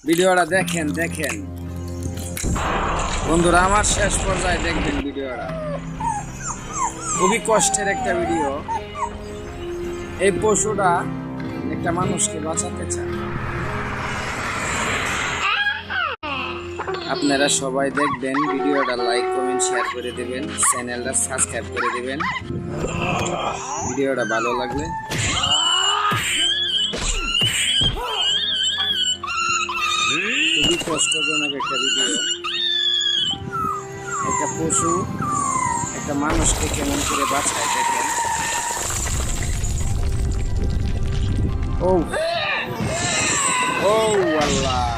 ভিডিওটা দেখেন দেখেন বন্ধুরা, আমার শেষ পর্যায়ে দেখবেন ভিডিওটা। খুবই কষ্টের একটা ভিডিও। এই পশুটা একটা মানুষকে বাঁচাতে চায়। আপনারা সবাই দেখবেন ভিডিওটা, লাইক কমেন্ট শেয়ার করে দেবেন, চ্যানেলটা সাবস্ক্রাইব করে দেবেন ভিডিওটা ভালো লাগলে। খুবই কষ্টজনক একটা ভিডিও। একটা পশু একটা মানুষকে কেমন করে বাঁচায় দেখেন। ও ও আল্লাহ।